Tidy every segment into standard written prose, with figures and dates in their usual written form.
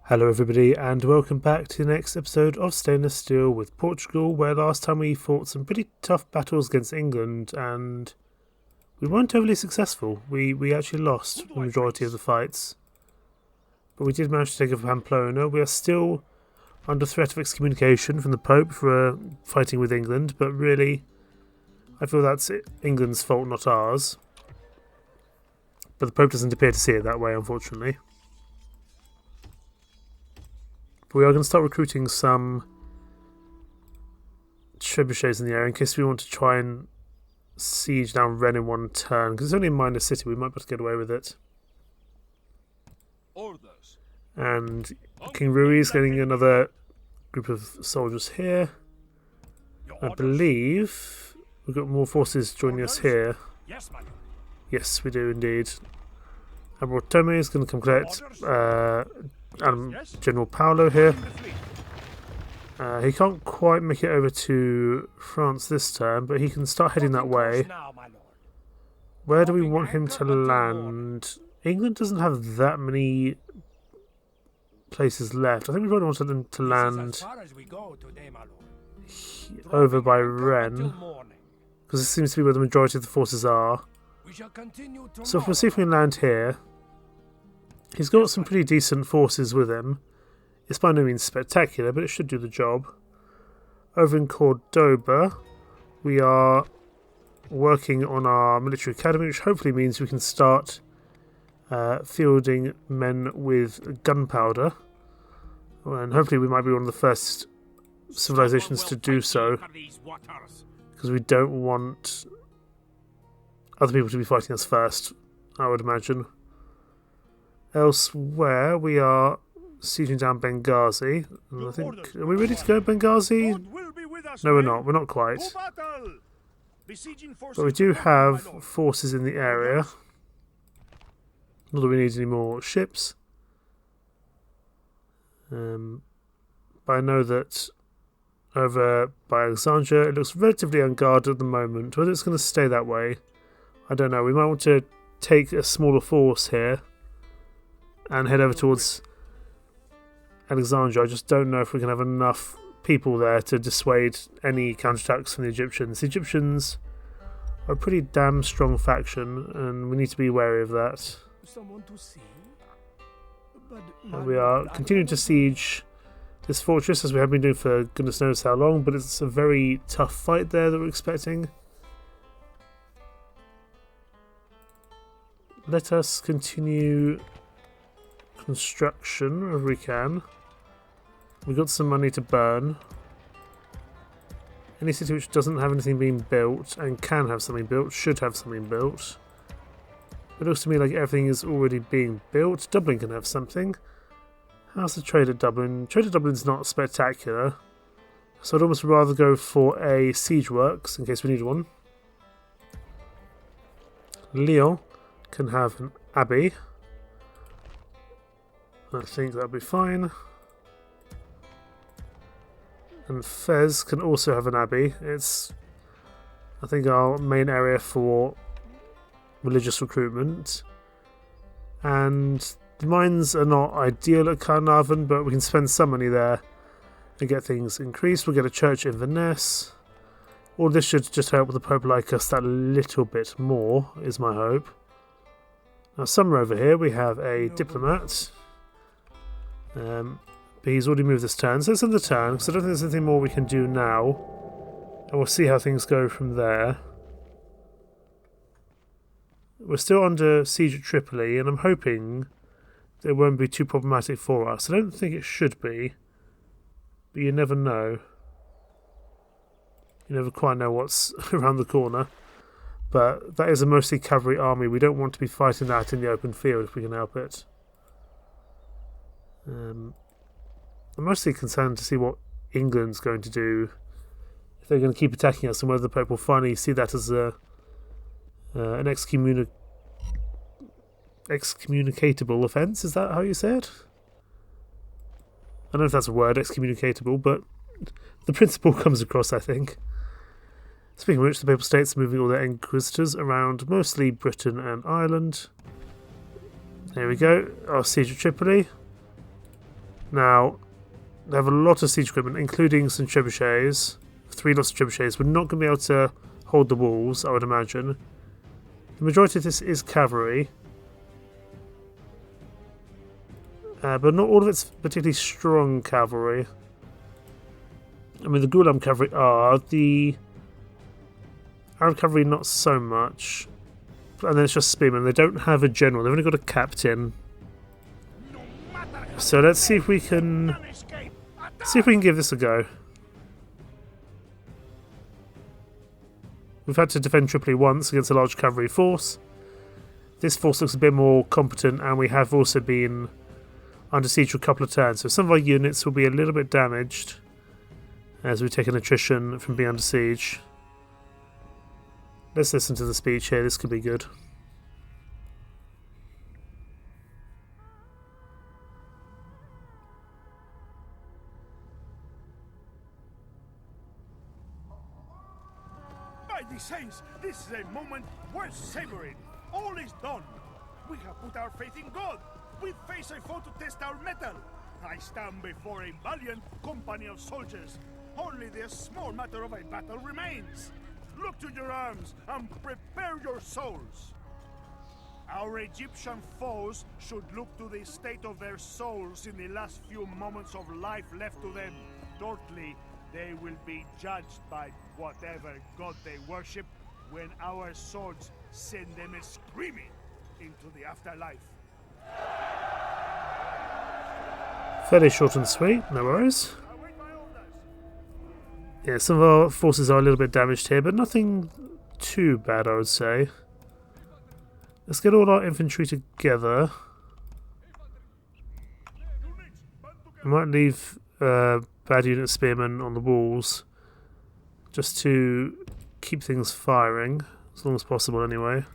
Hello everybody and welcome back to the next episode of Stainless Steel with Portugal, where last time we fought some pretty tough battles against England and we weren't overly successful. We actually lost the majority of the fights, but we did manage to take over Pamplona. We are still under threat of excommunication from the Pope for fighting with England, but really I feel that's England's fault, not ours. But the Pope doesn't appear to see it that way, unfortunately. We are going to start recruiting some trebuchets in the area in case we want to try and siege down Rennes in one turn, because it's only a minor city, we might be able to get away with it. Orders. And King Rui is getting another group of soldiers here. I believe we've got more forces joining us here. Yes, my lord. Yes, we do indeed. Admiral Tome is going to come collect General Paolo here. He can't quite make it over to France this turn, but he can start heading that way. Where do we want him to land? England doesn't have that many places left. I think we probably want them to land over by Rennes, because this seems to be where the majority of the forces are. So if we'll see if we can land here. He's got some pretty decent forces with him. It's by no means spectacular, but it should do the job. Over in Cordoba, we are working on our military academy, which hopefully means we can start fielding men with gunpowder. And hopefully we might be one of the first civilizations to do so, because we don't want other people to be fighting us first, I would imagine. Elsewhere, we are sieging down Benghazi. And I think, are we ready to go Benghazi? No, we're not. We're not quite. But we do have forces in the area. Not that we need any more ships. But I know that over by Alexandria, it looks relatively unguarded at the moment. Whether it's going to stay that way, I don't know. We might want to take a smaller force here and head over towards Alexandria. I just don't know if we can have enough people there to dissuade any counterattacks from the Egyptians. The Egyptians are a pretty damn strong faction, and we need to be wary of that. And we are continuing to siege this fortress, as we have been doing for goodness knows how long, but it's a very tough fight there that we're expecting. Let us continue construction if we can. We've got some money to burn. Any city which doesn't have anything being built and can have something built should have something built. It looks to me like everything is already being built. Dublin can have something. How's the trade at Dublin? Trade at Dublin's not spectacular, so I'd almost rather go for a siege works in case we need one. Lyon can have an abbey. I think that'll be fine. And Fez can also have an abbey. It's, I think, our main area for religious recruitment. And the mines are not ideal at Carnarvon, but we can spend some money there and get things increased. We'll get a church in Venice. All this should just help the Pope like us that little bit more, is my hope. Now, somewhere over here we have a diplomat. But he's already moved this turn, so it's in the turn, because I don't think there's anything more we can do now. And we'll see how things go from there. We're still under siege at Tripoli, and I'm hoping it won't be too problematic for us. I don't think it should be, but you never know. You never quite know what's around the corner. But that is a mostly cavalry army. We don't want to be fighting that in the open field if we can help it. I'm mostly concerned to see what England's going to do, if they're going to keep attacking us, and whether the Pope will finally see that as an excommunicatable offence. Is that how you say it? I don't know if that's a word, excommunicatable, but the principle comes across, I think. Speaking of which, the Papal States are moving all their inquisitors around mostly Britain and Ireland. There we go, our siege of Tripoli. Now, they have a lot of siege equipment, including some trebuchets. 3 lots of trebuchets. We're not going to be able to hold the walls, I would imagine. The majority of this is cavalry. But not all of it's particularly strong cavalry. I mean, the Ghulam cavalry are. The Arab cavalry, not so much. And then it's just spearmen. They don't have a general. They've only got a captain. So let's see if we can give this a go. We've had to defend Tripoli once against a large cavalry force. This force looks a bit more competent, and we have also been under siege for a couple of turns. So some of our units will be a little bit damaged as we take an attrition from being under siege. Let's listen to the speech here. This could be good. By the saints, this is a moment worth savoring. All is done. We have put our faith in God. We face a foe to test our mettle. I stand before a valiant company of soldiers. Only the small matter of a battle remains. Look to your arms and prepare your souls. Our Egyptian foes should look to the state of their souls in the last few moments of life left to them. Shortly, they will be judged by whatever god they worship when our swords send them screaming into the afterlife. Fairly short and sweet, no worries. Yeah, some of our forces are a little bit damaged here, but nothing too bad, I would say. Let's get all our infantry together. I might leave bad unit spearmen on the walls just to keep things firing as long as possible anyway.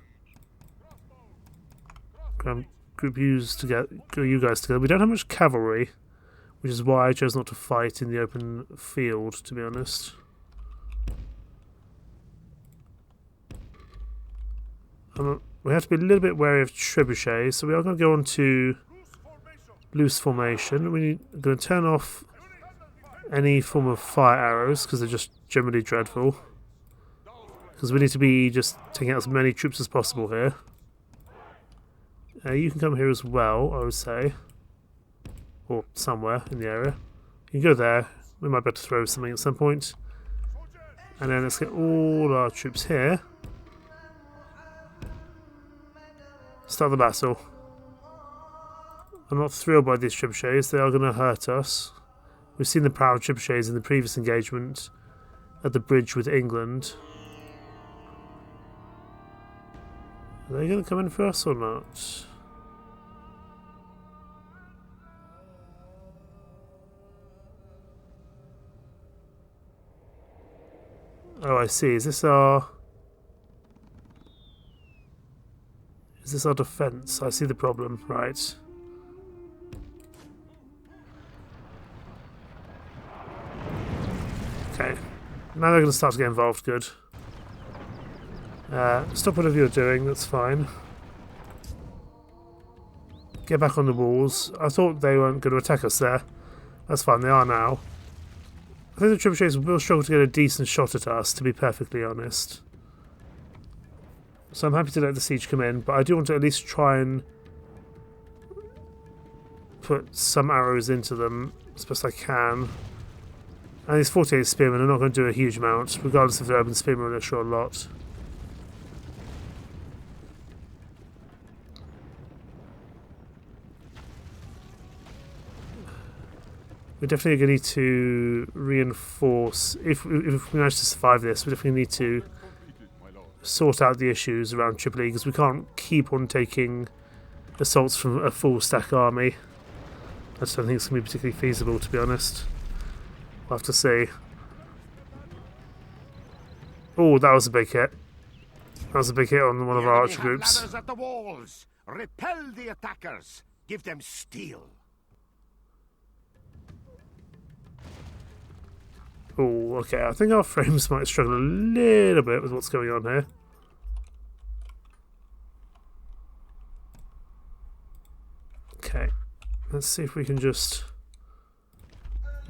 Group you guys together. We don't have much cavalry, which is why I chose not to fight in the open field, to be honest. We have to be a little bit wary of trebuchets, so we are going to go on to loose formation. We're going to turn off any form of fire arrows, because they're just generally dreadful. Because we need to be just taking out as many troops as possible here. You can come here as well, I would say. Or somewhere in the area. You can go there. We might be able to throw something at some point. And then let's get all our troops here. Start the battle. I'm not thrilled by these trebuchets. They are going to hurt us. We've seen the power of trebuchets in the previous engagement at the bridge with England. Are they going to come in for us or not? Oh, I see. Is this our defense? I see the problem. Right. Okay. Now they're going to start to get involved. Good. Stop whatever you're doing. That's fine. Get back on the walls. I thought they weren't going to attack us there. That's fine. They are now. I think the trebuchets will struggle to get a decent shot at us, to be perfectly honest. So I'm happy to let the siege come in, but I do want to at least try and put some arrows into them as best I can. And these 48 spearmen are not going to do a huge amount, regardless if they're urban spearmen, they're sure a lot. We're definitely going to need to reinforce. If we manage to survive this, we definitely need to sort out the issues around Tripoli, because we can't keep on taking assaults from a full stack army. I just don't think it's going to be particularly feasible, to be honest. We'll have to see. Oh, that was a big hit. That was a big hit on one of our archer groups. Ladders at the walls. Repel the attackers. Give them steel. Oh, okay. I think our frames might struggle a little bit with what's going on here. Okay. Let's see if we can just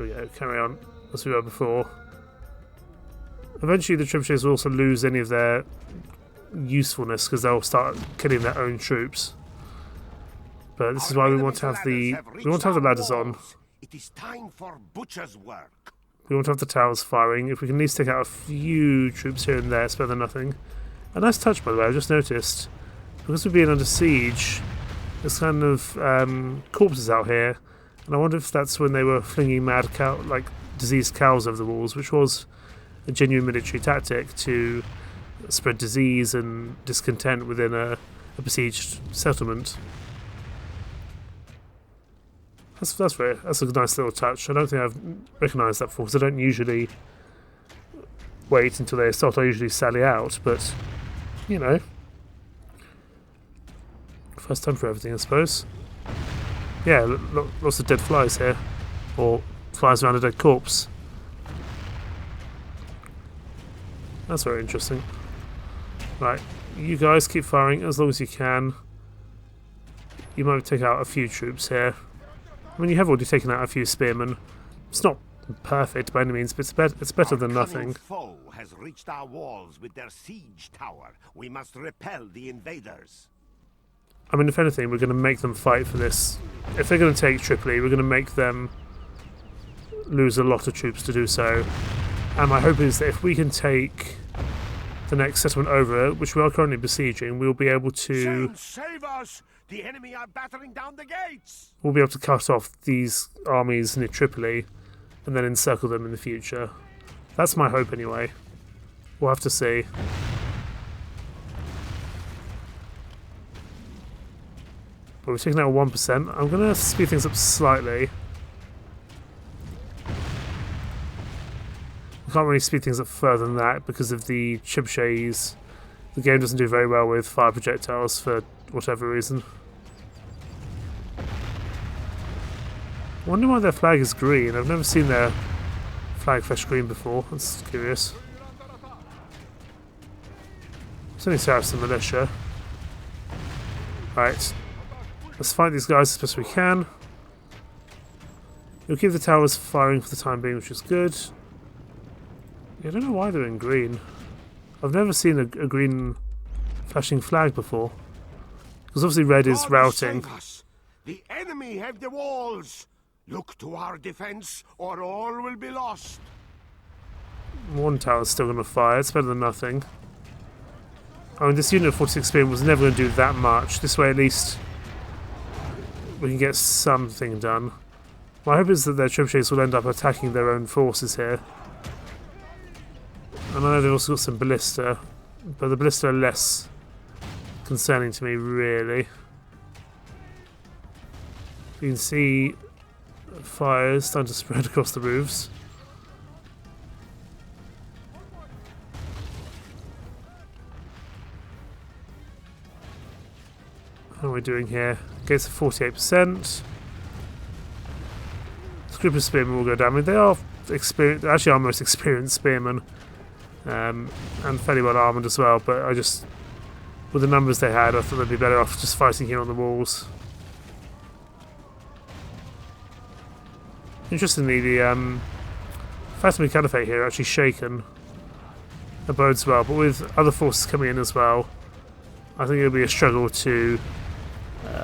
There we go, carry on as we were before. Eventually the trebuchets will also lose any of their usefulness because they'll start killing their own troops. But this is why we want to have the ladders on. It is time for butcher's work. We want to have the towers firing. If we can at least take out a few troops here and there, it's better than nothing. A nice touch, by the way, I just noticed. Because we've been under siege, there's kind of corpses out here. And I wonder if that's when they were flinging mad diseased cows over the walls, which was a genuine military tactic to spread disease and discontent within a besieged settlement. That's a nice little touch. I don't think I've recognised that before because I don't usually wait until they assault. I usually sally out, but you know, first time for everything, I suppose. Yeah, lots of dead flies here, or flies around a dead corpse. That's very interesting. Right, you guys keep firing as long as you can. You might take out a few troops here. I mean, you have already taken out a few spearmen. It's not perfect by any means, but it's better than nothing. Foe has reached our walls with their siege tower. We must repel the invaders. I mean, if anything, we're going to make them fight for this. If they're going to take Tripoli, we're going to make them lose a lot of troops to do so. And my hope is that if we can take the next settlement over, which we are currently besieging, we'll be able to... Save us! The enemy are battering down the gates! We'll be able to cut off these armies near Tripoli and then encircle them in the future. That's my hope anyway. We'll have to see. But we're taking out 1%. I'm going to speed things up slightly. I can't really speed things up further than that because of the trebuchets. The game doesn't do very well with fire projectiles for whatever reason. I wonder why their flag is green. I've never seen their flag flash green before. That's curious. It's only Saracen militia. Right. Let's fight these guys as best we can. We'll keep the towers firing for the time being, which is good. Yeah, I don't know why they're in green. I've never seen a green flashing flag before. Because obviously red is routing. The enemy have the walls. Look to our defense, or all will be lost. One tower's still going to fire. It's better than nothing. I mean, this unit of 46 spearmen was never going to do that much. This way, at least, we can get something done. My hope is that their trebuchets will end up attacking their own forces here. And I know they've also got some ballista, but the ballista are less concerning to me, really. You can see fires starting to spread across the roofs. How are we doing here? Gates of 48%. This group of spearmen will go down. I mean, they are experienced, actually our most experienced spearmen. And fairly well armoured as well, but I just, with the numbers they had, I thought they'd be better off just fighting here on the walls. Interestingly, the Fatimid Caliphate here are actually shaken. That bodes well, but with other forces coming in as well, I think it'll be a struggle to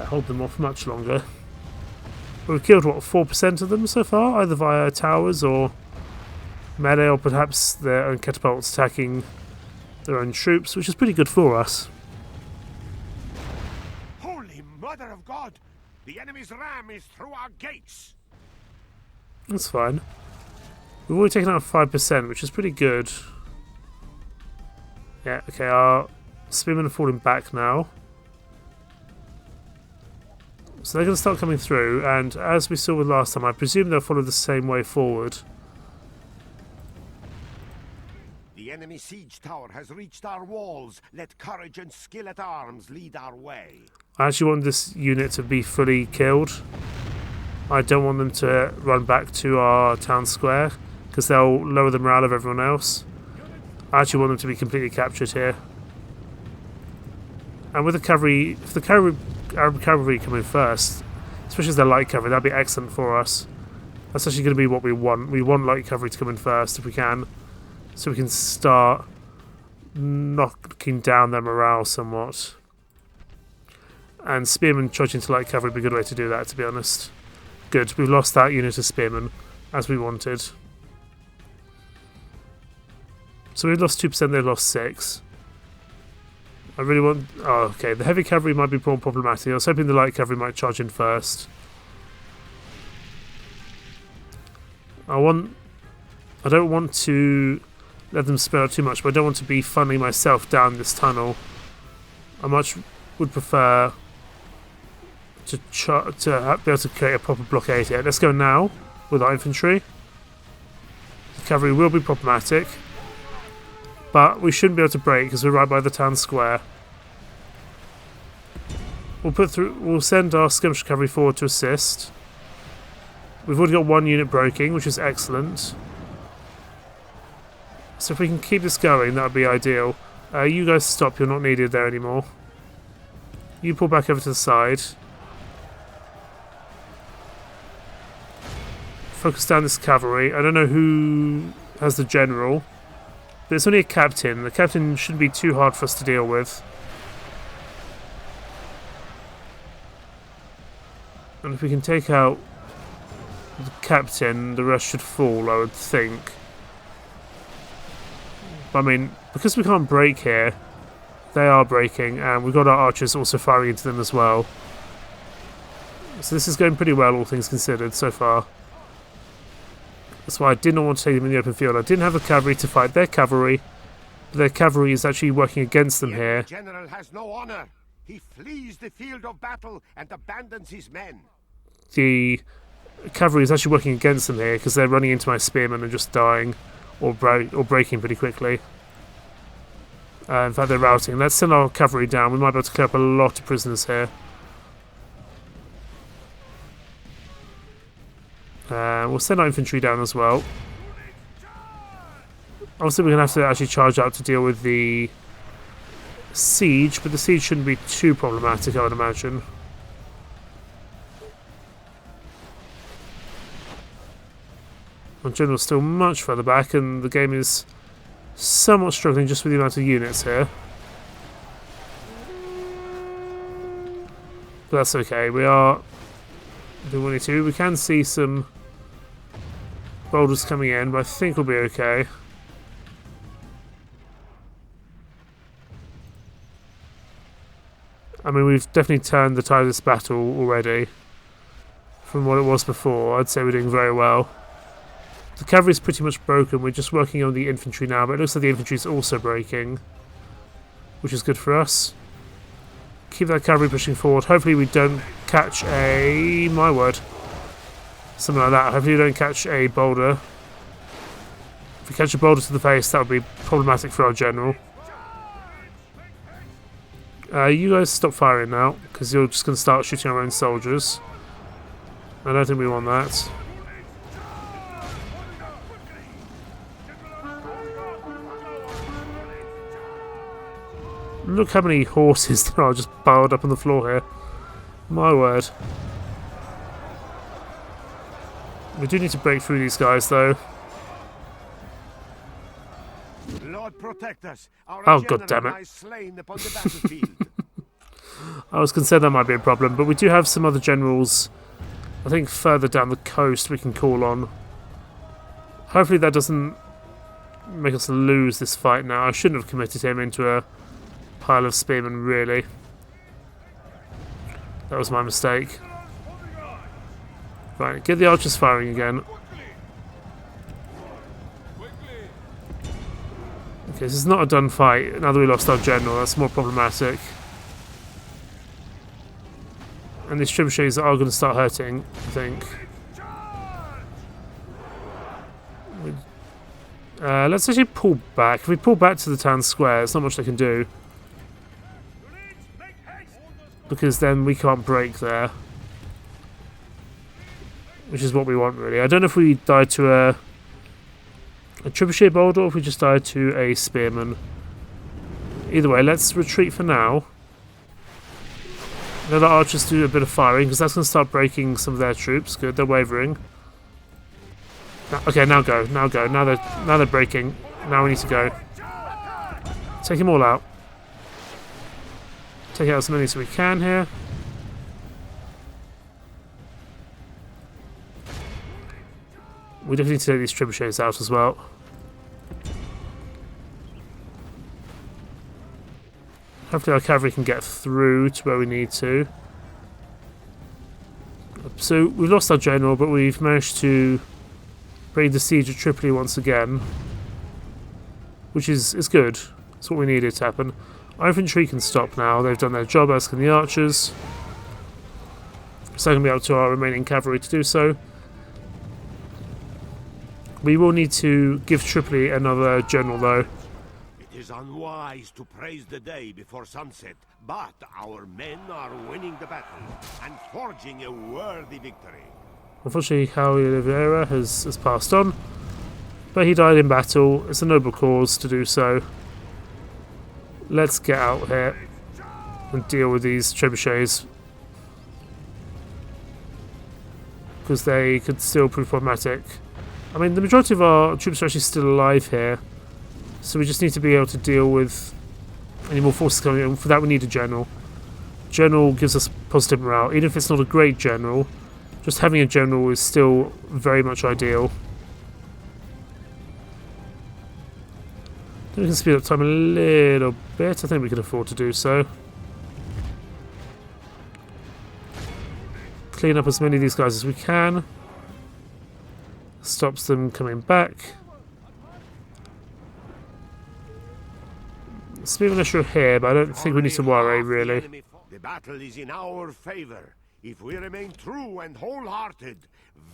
hold them off much longer. But we've killed, what, 4% of them so far, either via towers or melee, or perhaps their own catapults attacking their own troops, which is pretty good for us. Holy Mother of God! The enemy's ram is through our gates! That's fine. We've already taken out 5%, which is pretty good. Yeah, okay, our spearmen are falling back now. So they're going to start coming through, and as we saw with last time, I presume they'll follow the same way forward. The enemy siege tower has reached our walls. Let courage and skill at arms lead our way. I actually want this unit to be fully killed. I don't want them to run back to our town square, because they'll lower the morale of everyone else. I actually want them to be completely captured here. And with the cavalry, if the Arab cavalry come in first, especially as they're light cavalry, that'd be excellent for us. That's actually going to be what we want. We want light cavalry to come in first if we can, so we can start knocking down their morale somewhat. And spearmen charging to light cavalry would be a good way to do that, to be honest. Good, we've lost that unit of spearmen, as we wanted. So we've lost 2%, they've lost 6. I really want... Oh, okay, the heavy cavalry might be more problematic. I was hoping the light cavalry might charge in first. I don't want to let them spread out too much, but I don't want to be funneling myself down this tunnel. I much would prefer to be able to create a proper blockade here. Let's go now with our infantry. The cavalry will be problematic, but we shouldn't be able to break because we're right by the town square. We'll send our skirmish cavalry forward to assist. We've already got 1 unit breaking, which is excellent. So if we can keep this going, that would be ideal. You guys stop, you're not needed there anymore. You pull back over to the side. Focus down this cavalry. I don't know who has the general, but it's only a captain. The captain shouldn't be too hard for us to deal with. And if we can take out the captain, the rest should fall, I would think. But I mean, because we can't break here, they are breaking, and we've got our archers also firing into them as well. So this is going pretty well, all things considered, so far. That's why I did not want to take them in the open field. I didn't have the cavalry to fight their cavalry, but their cavalry is actually working against them here. The general has no honor. He flees the field of battle and abandons his men. The cavalry is actually working against them here because they're running into my spearmen and just dying or breaking pretty quickly. In fact, they're routing. Let's send our cavalry down. We might be able to clear up a lot of prisoners here. We'll send our infantry down as well. Obviously, we're going to have to actually charge out to deal with the siege, but the siege shouldn't be too problematic, I would imagine. Our general's still much further back, and the game is somewhat struggling just with the amount of units here. But that's okay. We are doing what we need to. We can see some boulders coming in, but I think we'll be okay. I mean, we've definitely turned the tide of this battle already from what it was before. I'd say we're doing very well. The cavalry is pretty much broken. We're just working on the infantry now, but it looks like the infantry is also breaking, which is good for us. Keep that cavalry pushing forward. Hopefully we don't catch a... my word. Something like that. Hopefully we don't catch a boulder. If we catch a boulder to the face, that would be problematic for our general. You guys stop firing now, because you're just going to start shooting our own soldiers. I don't think we want that. Look how many horses there are just piled up on the floor here. My word. We do need to break through these guys, though. Lord protect us. Oh, god damn it. Slain upon the battlefield. I was concerned that might be a problem, but we do have some other generals, I think, further down the coast we can call on. Hopefully that doesn't make us lose this fight now. I shouldn't have committed him into a pile of spearmen, really. That was my mistake. Right, get the archers firing again. Okay, this is not a done fight. Now that we lost our general, that's more problematic. And these trebuchets are going to start hurting, I think. Let's actually pull back. If we pull back to the town square, there's not much they can do. Because then we can't break there. Which is what we want, really. I don't know if we died to a trebuchet boulder or if we just died to a spearman. Either way, let's retreat for now. Let our archers do a bit of firing, because that's going to start breaking some of their troops. Good, they're wavering. Okay, now go. Now go. Now they're breaking. Now we need to go. Take them all out. Take out as many as we can here. We definitely need to take these trebuchets out as well. Hopefully our cavalry can get through to where we need to. So we've lost our general, but we've managed to break the siege of Tripoli once again, which is good. It's what we needed to happen. Our infantry can stop now. They've done their job, as can the archers. So going to be up to our remaining cavalry to do so. We will need to give Tripoli another general, though. It is unwise to praise the day before sunset, but our men are winning the battle and forging a worthy victory. Unfortunately, Huithril has passed on, but he died in battle. It's a noble cause to do so. Let's get out here and deal with these trebuchets, because they could still prove problematic. I mean, the majority of our troops are actually still alive here, so we just need to be able to deal with any more forces coming in. For that we need a general. General gives us positive morale. Even if it's not a great general, just having a general is still very much ideal. We can speed up time a little bit. I think we can afford to do so. Clean up as many of these guys as we can. Stops them coming back. Speed militia here, but I don't think we need to worry, really. The battle is in our favor. If we remain true and wholehearted,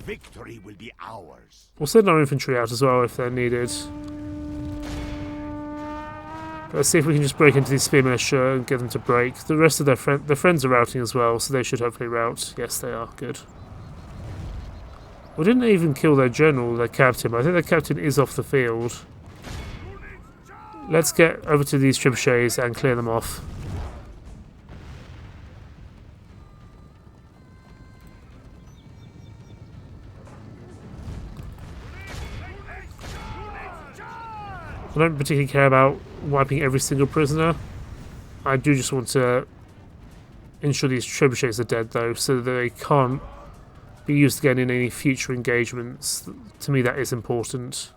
victory will be ours. We'll send our infantry out as well if they're needed. Let's see if we can just break into these spear militia and get them to break. The rest of their friends are routing as well, so they should hopefully rout. Yes, they are. Good. We didn't even kill their general, their captain. I think their captain is off the field. Let's get over to these trebuchets and clear them off. I don't particularly care about wiping every single prisoner. I do just want to ensure these trebuchets are dead, though, so that they can't be used again in any future engagements. To me, that is important.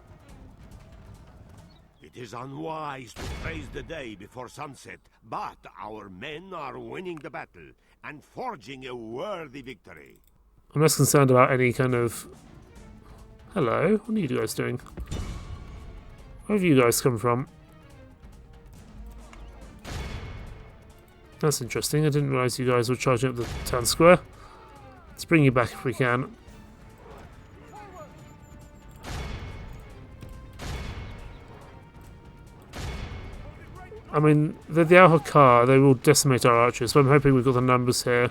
It is unwise to praise the day before sunset, but our men are winning the battle and forging a worthy victory. I'm less concerned about any kind of... Hello, what are you guys doing? Where have you guys come from? That's interesting. I didn't realise you guys were charging up the town square. Let's bring you back if we can. I mean, the Al-Hakar, they will decimate our archers, but I'm hoping we've got the numbers here.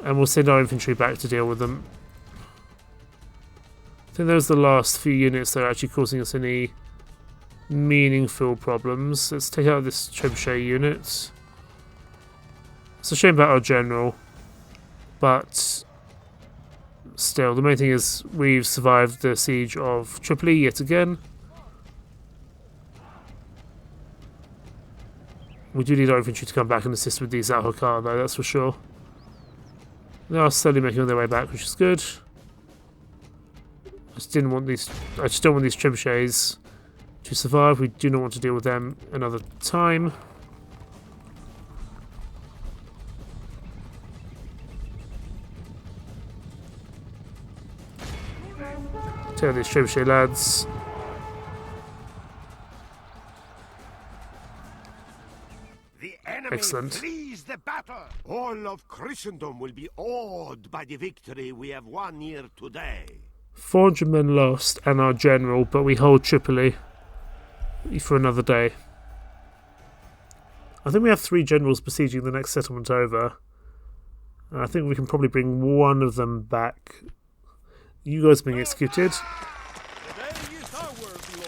And we'll send our infantry back to deal with them. I think those are the last few units that are actually causing us any meaningful problems. Let's take out this trebuchet unit. It's a shame about our general, but still, the main thing is we've survived the siege of Tripoli yet again. We do need our infantry to come back and assist with these Al-Hakar, though, that's for sure. They are slowly making their way back, which is good. I just don't want these trebuchets to survive. We do not want to deal with them another time. Take out these trebuchet lads. The enemy flees the battle. All of Christendom will be awed by the victory we have won here today. 400 men lost and our general, but we hold Tripoli for another day. I think we have 3 generals besieging the next settlement over. And I think we can probably bring one of them back. You guys are being executed.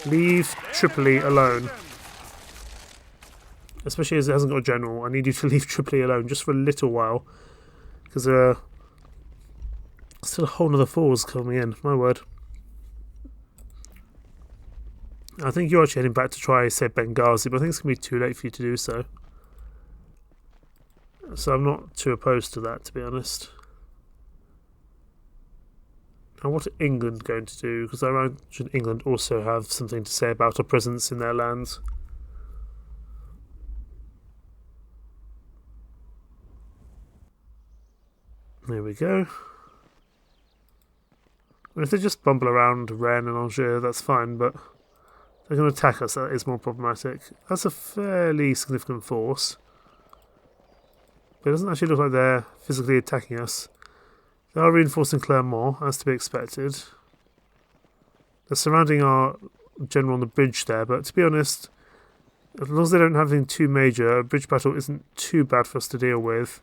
Leave Tripoli alone. Especially as it hasn't got a general. I need you to leave Tripoli alone just for a little while. Because there are still a whole nother force coming in. My word. I think you're actually heading back to try save Benghazi, but I think it's going to be too late for you to do so. So I'm not too opposed to that, to be honest. Now what are England going to do? Because I imagine England also have something to say about our presence in their lands. There we go. And if they just bumble around Rennes and Angers, that's fine, but they're going to attack us, that is more problematic. That's a fairly significant force. But it doesn't actually look like they're physically attacking us. They are reinforcing Clermont, as to be expected. They're surrounding our general on the bridge there, but to be honest, as long as they don't have anything too major, a bridge battle isn't too bad for us to deal with.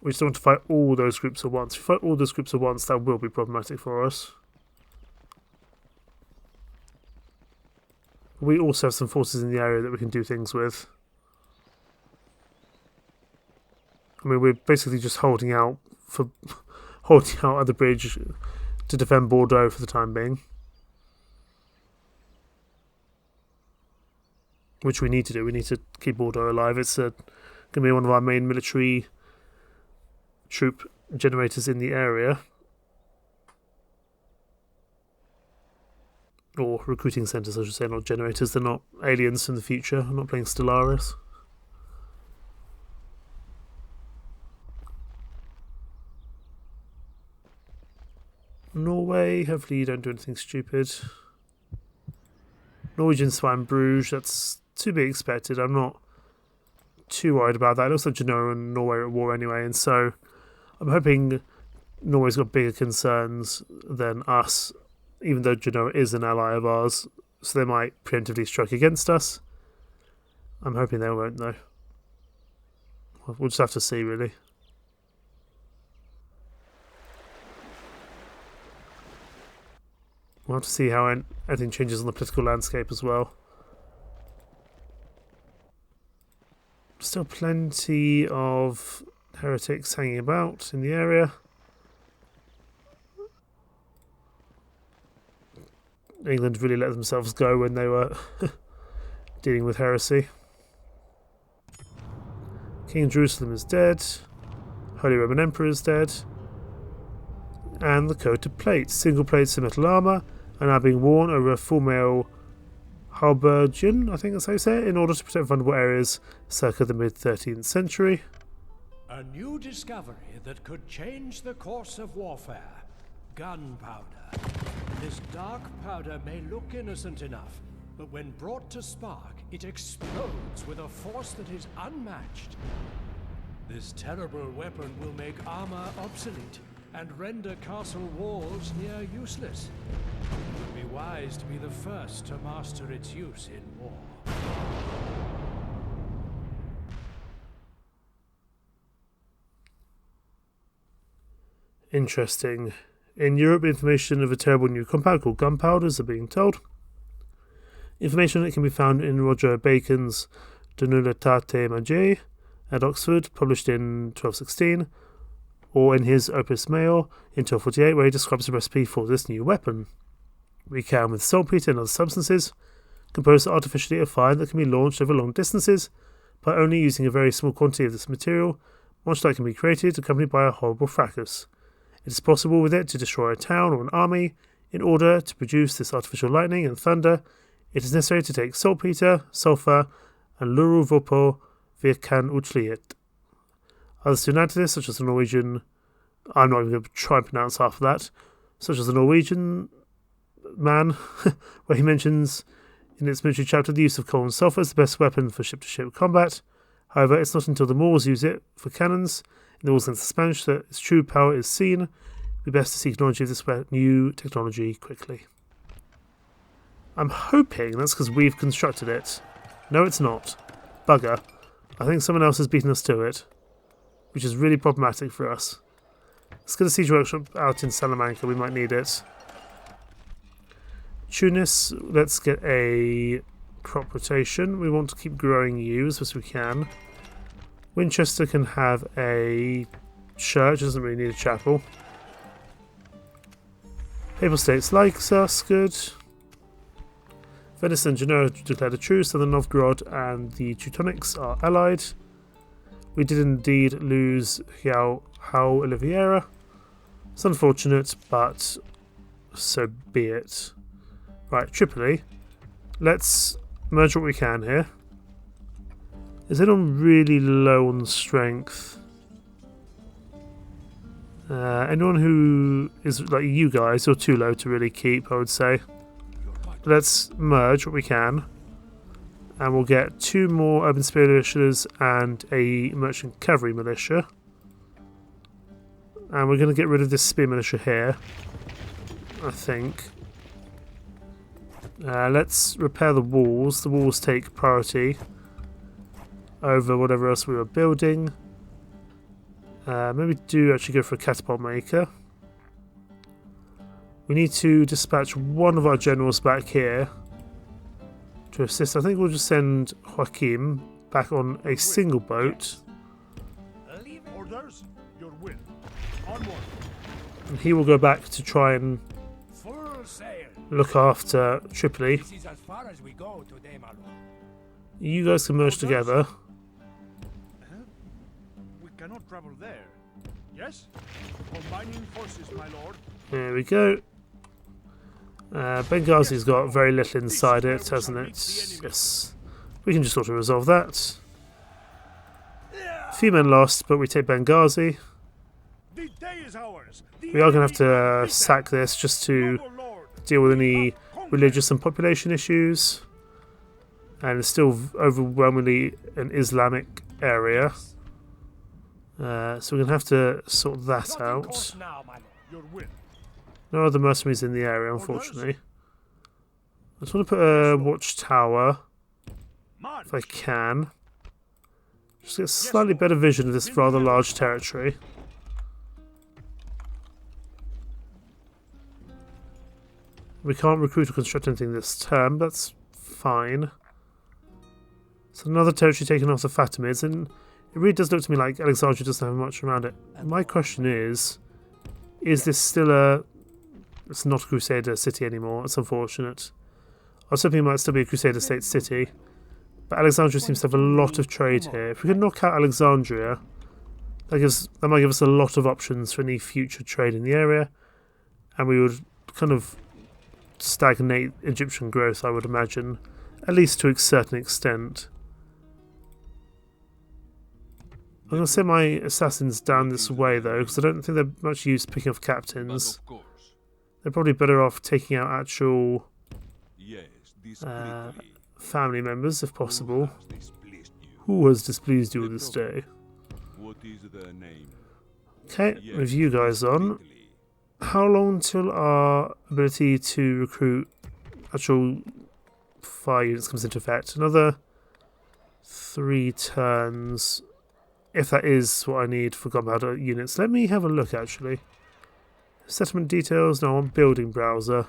We just don't want to fight all those groups at once. If we fight all those groups at once, that will be problematic for us. We also have some forces in the area that we can do things with. I mean, we're basically just holding out at the bridge to defend Bordeaux for the time being. Which we need to do. We need to keep Bordeaux alive. It's going to be one of our main military troop generators in the area. Or recruiting centres, I should say, not generators. They're not aliens from the future. I'm not playing Stellaris. Norway, hopefully you don't do anything stupid. Norwegian swine Bruges, that's to be expected. I'm not too worried about that. It looks like Genoa and Norway are at war anyway, and so I'm hoping Norway's got bigger concerns than us, even though Genoa is an ally of ours, so they might preemptively strike against us. I'm hoping they won't, though. We'll just have to see, really. We'll have to see how anything changes on the political landscape as well. Still plenty of heretics hanging about in the area. England really let themselves go when they were dealing with heresy. King of Jerusalem is dead. Holy Roman Emperor is dead. And the coated plates. Single plates of metal armour are now being worn over a full mail halberdion, I think that's how you say it, in order to protect vulnerable areas circa the mid-13th century. A new discovery that could change the course of warfare. Gunpowder. This dark powder may look innocent enough, but when brought to spark, it explodes with a force that is unmatched. This terrible weapon will make armor obsolete and render castle walls near useless. It would be wise to be the first to master its use in war. Interesting. In Europe, information of a terrible new compound called gunpowders are being told. Information that can be found in Roger Bacon's De Nullitate Magiae at Oxford, published in 1216, or in his Opus Meo in 1248, where he describes the recipe for this new weapon. We can, with saltpeter and other substances, compose artificially a fire that can be launched over long distances by only using a very small quantity of this material. Much light can be created, accompanied by a horrible fracas. It is possible with it to destroy a town or an army. In order to produce this artificial lightning and thunder, it is necessary to take saltpeter, sulphur, and luruvopo virkanutliet. Others to add to this, such as the Norwegian, I'm not even going to try and pronounce half of that, such as the Norwegian man, where he mentions in its military chapter the use of coal and sulphur is the best weapon for ship-to-ship combat. However, it's not until the Moors use it for cannons in the wars against the Spanish that its true power is seen. It would be best to seek knowledge of this new technology quickly. I'm hoping that's because we've constructed it. No, it's not. Bugger. I think someone else has beaten us to it, which is really problematic for us. Let's get a siege workshop out in Salamanca, we might need it. Tunis, let's get a crop rotation. We want to keep growing you as best we can. Winchester can have a church, doesn't really need a chapel. Papal States likes us, good. Venice and Genoa declared a truce, and the Novgorod and the Teutonics are allied. We did indeed lose João Oliveira. It's unfortunate, but so be it. Right, Tripoli. Let's merge what we can here. Is anyone really low on strength? Anyone who is like you guys, you're too low to really keep, I would say. Let's merge what we can. And we'll get 2 more urban spear militias and a merchant cavalry militia. And we're going to get rid of this spear militia here, I think. Let's repair the walls. The walls take priority over whatever else we were building. Maybe do actually go for a catapult maker. We need to dispatch one of our generals back here to assist. I think we'll just send Joachim back on a single boat. Orders, your will. Onward. And he will go back to try and look after Tripoli. This is as far as we go today, my lord. You guys can merge together. We cannot travel there. Yes? Combining forces, my lord. There we go. Benghazi's got very little inside it, hasn't it? Yes. We can just sort of resolve that. A few men lost, but we take Benghazi. The day is ours. We are going to have to sack this just to deal with any religious and population issues. And it's still overwhelmingly an Islamic area. So we're going to have to sort that out. Your will. No other mercenaries in the area, unfortunately. I just want to put a watchtower, if I can. Just get a slightly better vision of this rather large territory. We can't recruit or construct anything this term, that's fine. So another territory taken off the Fatimids, and it really does look to me like Alexandria doesn't have much around it. My question is this still a... It's not a Crusader city anymore, it's unfortunate. I was hoping it might still be a Crusader state city, but Alexandria seems to have a lot of trade here. If we can knock out Alexandria, that might give us a lot of options for any future trade in the area, and we would kind of stagnate Egyptian growth, I would imagine, at least to a certain extent. I'm going to send my assassins down this way though, because I don't think they're much use picking off captains. They're probably better off taking out actual family members, if possible. Who has displeased you this day? Okay, with you guys on. How long till our ability to recruit actual fire units comes into effect? Another 3 turns, if that is what I need for gunpowder units. Let me have a look actually. Settlement details, no, I want building browser.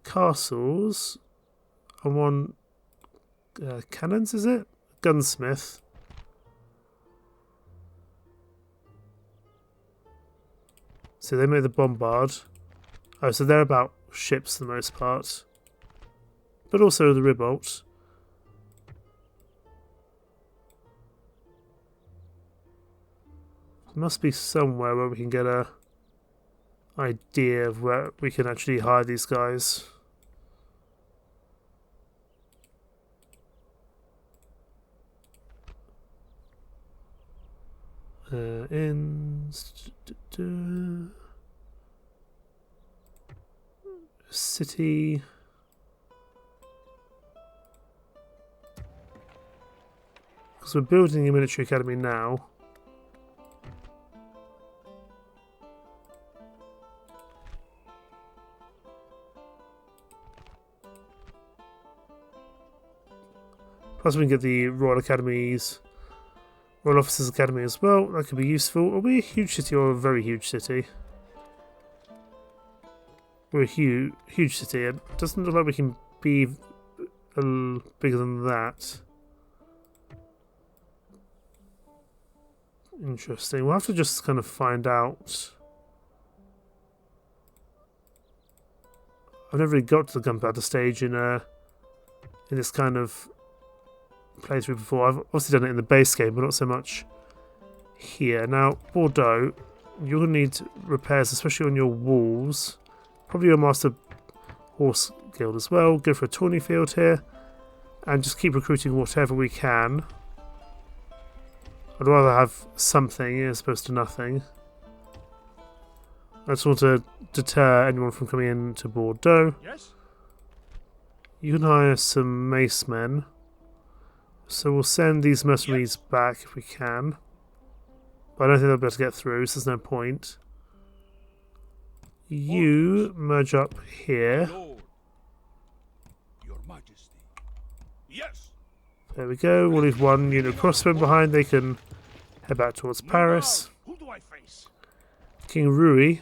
Castles, I want cannons, is it? Gunsmith. So they made the bombard. Oh, so they're about ships for the most part. But also the Ribolt. There must be somewhere where we can get a idea of where we can actually hire these guys. City. Because we're building a military academy now. Plus we can get the Royal Academies, Royal Officers Academy as well. That could be useful. Are we a huge city or a very huge city? We're a huge city. It doesn't look like we can be a little bigger than that. Interesting. We'll have to just kind of find out. I've never really got to the gunpowder stage in this kind of playthrough before. I've obviously done it in the base game, but not so much here. Now, Bordeaux, you're going to need repairs, especially on your walls. Probably your Master Horse Guild as well. Go for a tourney field here. And just keep recruiting whatever we can. I'd rather have something as opposed to nothing. I just want to deter anyone from coming into Bordeaux. Yes? You can hire some mace men. So we'll send these mercenaries back if we can. But I don't think they'll be able to get through, so there's no point. You merge up here. Lord. Your Majesty. Yes. There we go. We'll leave one unit of crossbowmen behind. They can head back towards Paris. Who do I face? King Rui,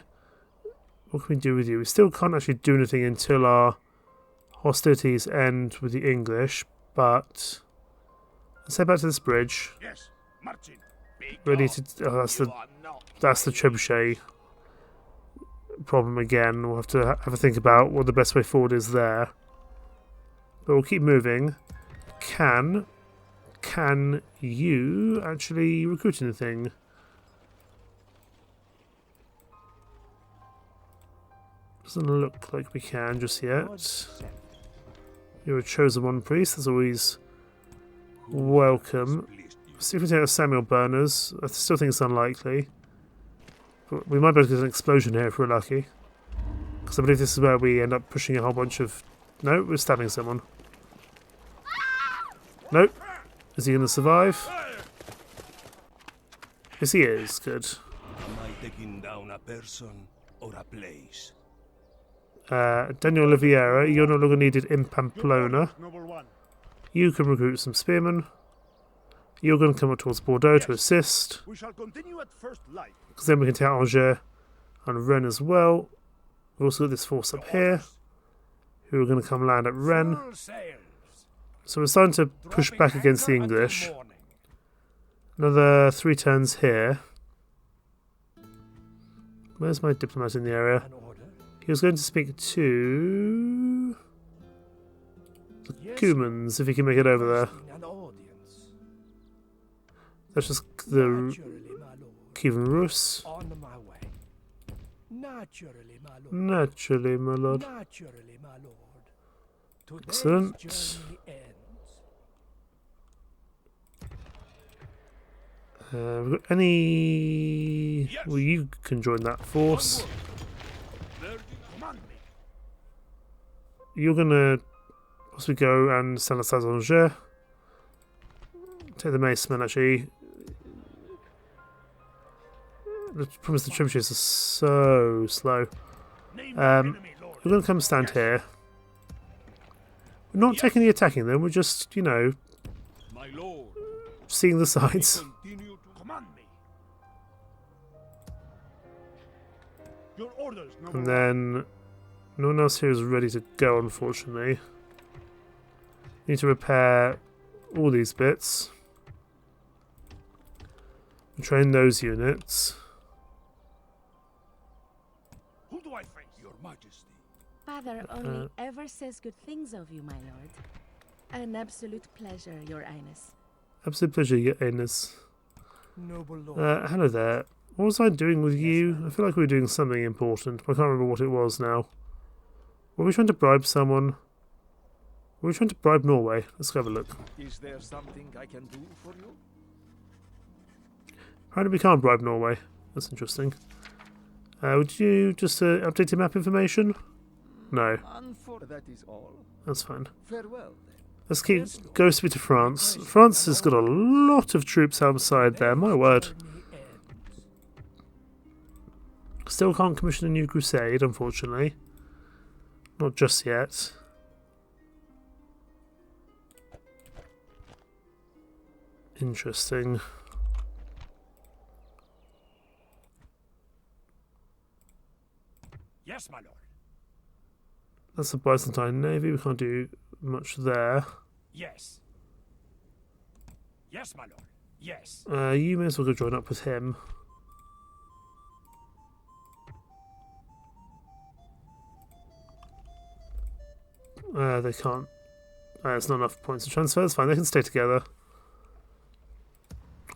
what can we do with you? We still can't actually do anything until our hostilities end with the English, but let's head back to this bridge. Yes. Marching. Ready to... Oh, that's the trebuchet problem again. We'll have to have a think about what the best way forward is there. But we'll keep moving. Can you actually recruit anything? Doesn't look like we can just yet. You're a chosen one priest. That's always welcome. See if we take out Samuel Burners. I still think it's unlikely. But we might be able to get an explosion here if we're lucky. Because I believe this is where we end up pushing a whole bunch of... No, we're stabbing someone. Nope. Is he going to survive? Yes, he is. Good. Am I taking down a person or a place? Daniel Oliveira, you're no longer needed in Pamplona. You can recruit some spearmen. You're going to come up towards Bordeaux to assist. We shall continue at first light. Because then we can take Angers and Rennes as well. We've also got this force up here, who are going to come land at Rennes. So we're starting to push back against the English. Another 3 turns here. Where's my diplomat in the area? He was going to speak to the Cumans, if he can make it over there. That's just the Kievan Rus. Naturally, my lord. Excellent. We've got any... Well, you can join that force. You're going to possibly go and stand aside Angers. Take the mace men, actually. The problem is the trebuchets are so slow. We're going to come stand here. We're not taking the attacking them, we're just, you know, seeing the sides. And then no one else here is ready to go, unfortunately. Need to repair all these bits. Train those units. Who do I face? Your Majesty. Father only ever says good things of you, my lord. An absolute pleasure, your highness. Absolute pleasure, your highness. Noble lord. Hello there. What was I doing with you? I feel like we were doing something important, but I can't remember what it was now. Were we trying to bribe someone? Were we trying to bribe Norway? Let's go have a look. Is there something I can do for you? Apparently we can't bribe Norway. That's interesting. Would you just update your map information? No. That is all. That's fine. Farewell. Let's go speak to France. France has got a lot of troops outside there, my word. Still can't commission a new crusade, unfortunately. Not just yet. Interesting. Yes, my lord. That's the Byzantine Navy. We can't do much there. Yes. Yes, my lord. Yes. You may as well go join up with him. They can't. There's not enough points to transfer. It's fine. They can stay together.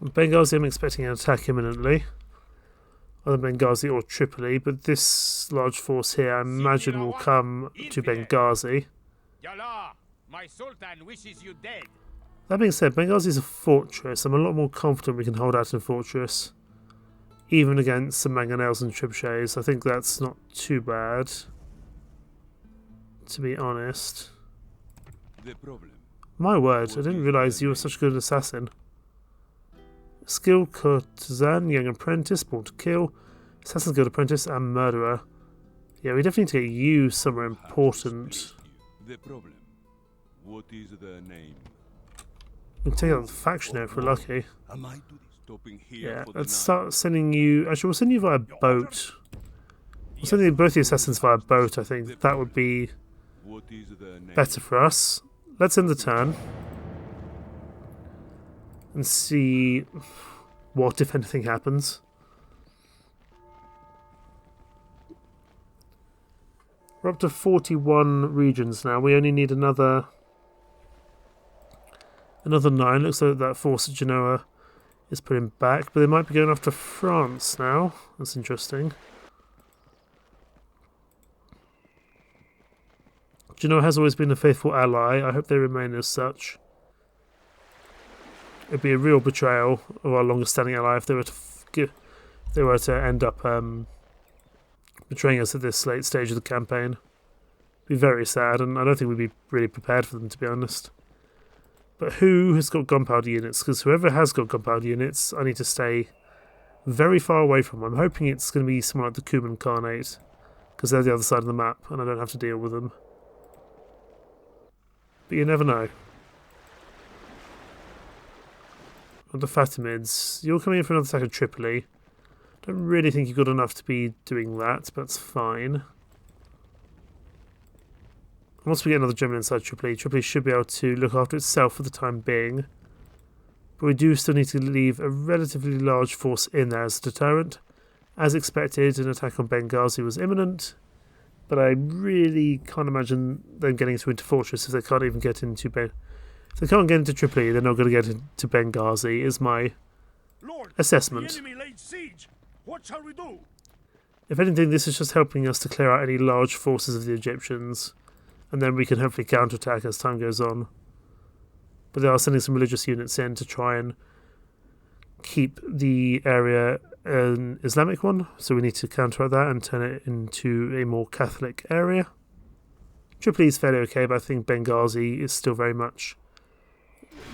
Benghazi, I'm expecting an attack imminently. Either Benghazi or Tripoli, but this large force here, I imagine, will come to Benghazi. My Sultan wishes you dead. That being said, Benghazi is a fortress. I'm a lot more confident we can hold out in a fortress, even against some mangonels and trebuchets. I think that's not too bad, to be honest. The problem. My word, I didn't realise you were such a good assassin. Skilled courtesan, young apprentice, born to kill, assassin's guild apprentice, and murderer. Yeah, we definitely need to get you somewhere important. The problem. What is the name? We can take out the faction if we're lucky. Am I stopping here? Yeah, for the let's night? start sending you. Actually, we'll send you via boat. We'll send you both the assassins via boat. I think that would be What is the name? better for us. Let's end the turn and see what, if anything, happens. We're up to 41 regions now. We only need another 9. Looks like that force at Genoa is putting back, but they might be going after France now. That's interesting. Genoa has always been a faithful ally. I hope they remain as such. It'd be a real betrayal of our longest-standing ally if they were to end up betraying us at this late stage of the campaign. It'd be very sad, and I don't think we'd be really prepared for them, to be honest. But who has got gunpowder units? Because whoever has got gunpowder units, I need to stay very far away from. I'm hoping it's going to be someone like the Cuman Khanate, because they're the other side of the map, and I don't have to deal with them. But you never know. The Fatimids, you're coming in for another attack of Tripoli. Don't really think you've got enough to be doing that, but that's fine. Once we get another German inside Tripoli, Tripoli should be able to look after itself for the time being. But we do still need to leave a relatively large force in there as a deterrent. As expected, an attack on Benghazi was imminent, but I really can't imagine them getting into Fortress if they can't even get into If they can't get into Tripoli, they're not going to get into Benghazi, is my Lord, assessment. the enemy laid siege. What shall we do? If anything, this is just helping us to clear out any large forces of the Egyptians, and then we can hopefully counterattack as time goes on. But they are sending some religious units in to try and keep the area an Islamic one, so we need to counteract that and turn it into a more Catholic area. Tripoli is fairly okay, but I think Benghazi is still very much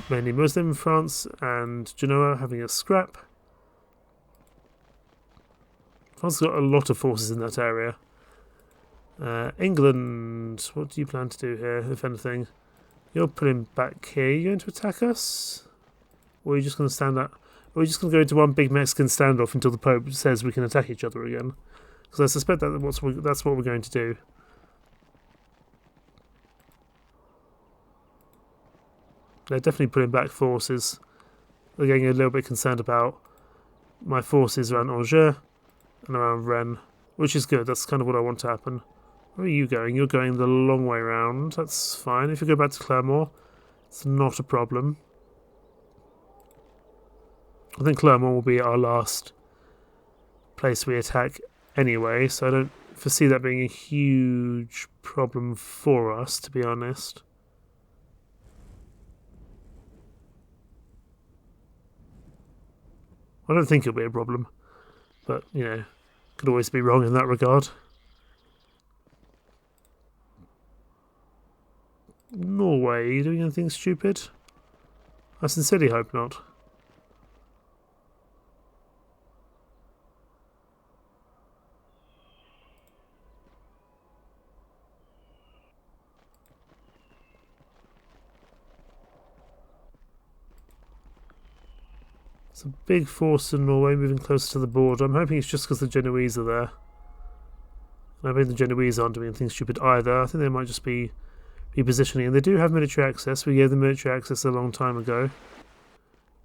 mainly Muslim. France and Genoa having a scrap. France has got a lot of forces in that area. England, what do you plan to do here, if anything? You're putting back here. Are you going to attack us? Or are you just going to stand up? Or are you just going to go into one big Mexican standoff until the Pope says we can attack each other again? Because I suspect that's what we're going to do. They're definitely putting back forces. They're getting a little bit concerned about my forces around Angers and around Rennes, which is good. That's kind of what I want to happen. Where are you going? You're going the long way round. That's fine. If you go back to Clermont, it's not a problem. I think Clermont will be our last place we attack anyway, so I don't foresee that being a huge problem for us, to be honest. I don't think it'll be a problem, but, you know, could always be wrong in that regard. Norway, are you doing anything stupid? I sincerely hope not. It's a big force in Norway moving closer to the border. I'm hoping it's just because the Genoese are there. And I think the Genoese aren't doing anything stupid either. I think they might just be repositioning. And they do have military access. We gave them military access a long time ago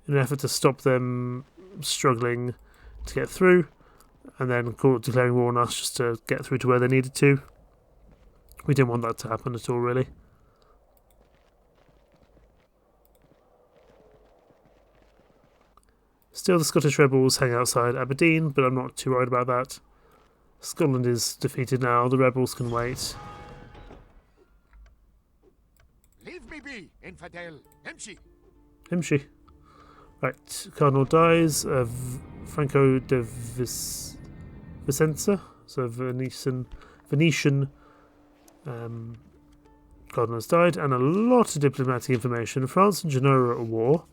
in an effort to stop them struggling to get through and then declaring war on us just to get through to where they needed to. We didn't want that to happen at all, really. Still, the Scottish rebels hang outside Aberdeen, but I'm not too worried about that. Scotland is defeated now. The rebels can wait. Leave me be, infidel. Himshi. Right, Cardinal dies. Franco de Vicenza, so Venetian Cardinal has died, and a lot of diplomatic information. France and Genoa are at war.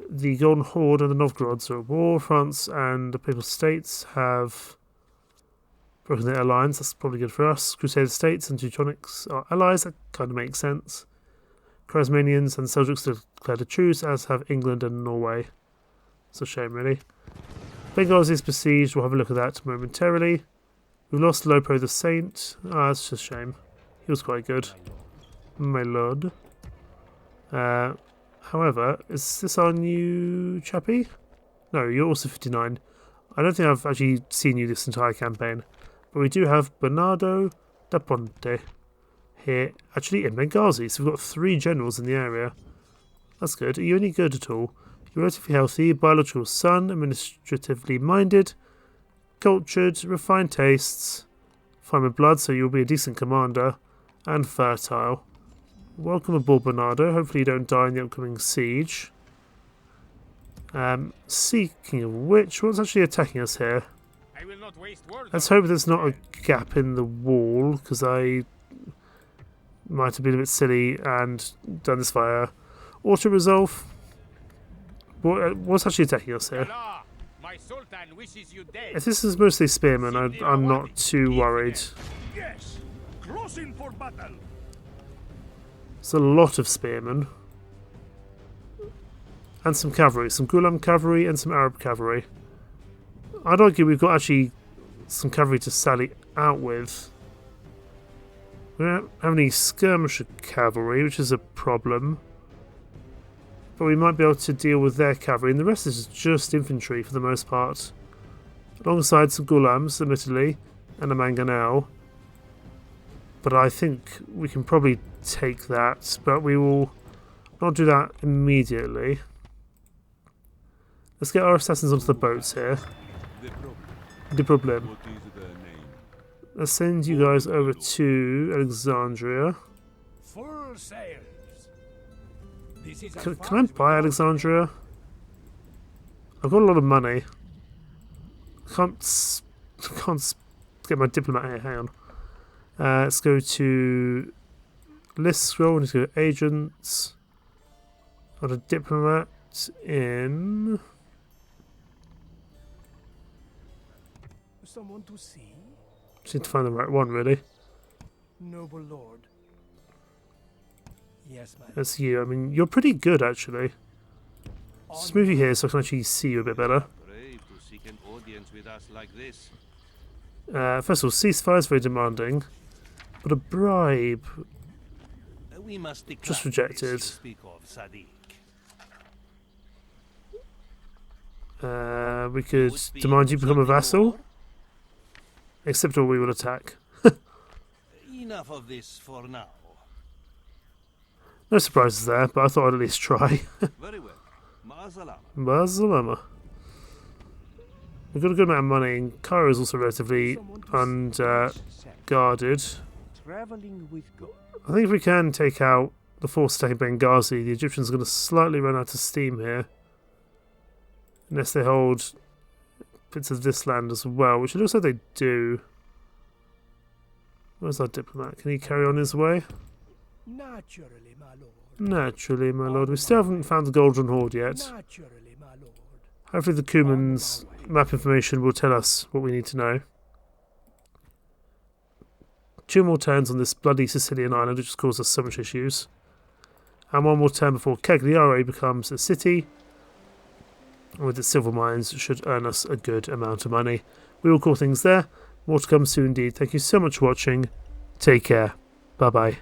The Golden Horde and the Novgorods are at war. France and the Papal States have broken their alliance. That's probably good for us. Crusader States and Teutonics are allies. That kind of makes sense. Charismanians and Seljuks have declared a truce, as have England and Norway. It's a shame, really. Benghazi is besieged. We'll have a look at that momentarily. We've lost Lopo the Saint. Ah, that's just a shame. He was quite good. My lord. However, is this our new chappie? No, you're also 59. I don't think I've actually seen you this entire campaign. But we do have Bernardo da Ponte here, actually in Benghazi. So we've got 3 generals in the area. That's good. Are you any good at all? You're relatively healthy, biological son, administratively minded, cultured, refined tastes, fine with blood, so you'll be a decent commander, and fertile. Welcome aboard, Bernardo. Hopefully you don't die in the upcoming siege. Speaking of which, what's actually attacking us here? I will not waste words. Let's hope there's not a gap in the wall, because I might have been a bit silly and done this via auto-resolve. What's actually attacking us here? My Sultan wishes you dead. If this is mostly spearmen, I'm not too worried. Yes, closing for battle. It's a lot of spearmen. And some cavalry. Some Ghulam cavalry and some Arab cavalry. I'd argue we've got actually some cavalry to sally out with. We don't have any skirmisher cavalry, which is a problem. But we might be able to deal with their cavalry, and the rest is just infantry for the most part. Alongside some Ghulams, admittedly, and a Mangonel. But I think we can probably take that, but we will not do that immediately. Let's get our assassins onto the boats here. The problem. What is the name? Let's send you guys over to Alexandria. Full sails. This is Can I buy Alexandria? I've got a lot of money. Can't get my diplomat here. Hang on. Let's go to list scroll. Let's go to agents. Got a diplomat in. Someone to see? Just need to find the right one, really. Noble lord. Yes, madam. That's you. I mean, you're pretty good, actually. Just move you here so I can actually see you a bit better. Brave to seek an audience with us like this. First of all, ceasefire is very demanding. But a bribe, We must just rejected. speak of Sadiq. We could demand you become a vassal. Except all we will attack. Enough of this for now. No surprises there, but I thought I'd at least try. Very well. Ma'asalama. Barcelona. We've got a good amount of money, and Cairo is also relatively unguarded. Traveling with God. I think if we can take out the force attacking Benghazi, the Egyptians are going to slightly run out of steam here. Unless they hold bits of this land as well, which it looks like they do. Where's our diplomat? Can he carry on his way? Naturally, my lord. Naturally, my lord. We still haven't found the Golden Horde yet. Naturally, my lord. Hopefully the Cuman's map information will tell us what we need to know. 2 more turns on this bloody Sicilian island, which has caused us so much issues. And 1 more turn before Cagliari becomes a city. With its silver mines, should earn us a good amount of money. We will call things there. More to come soon indeed. Thank you so much for watching. Take care. Bye bye.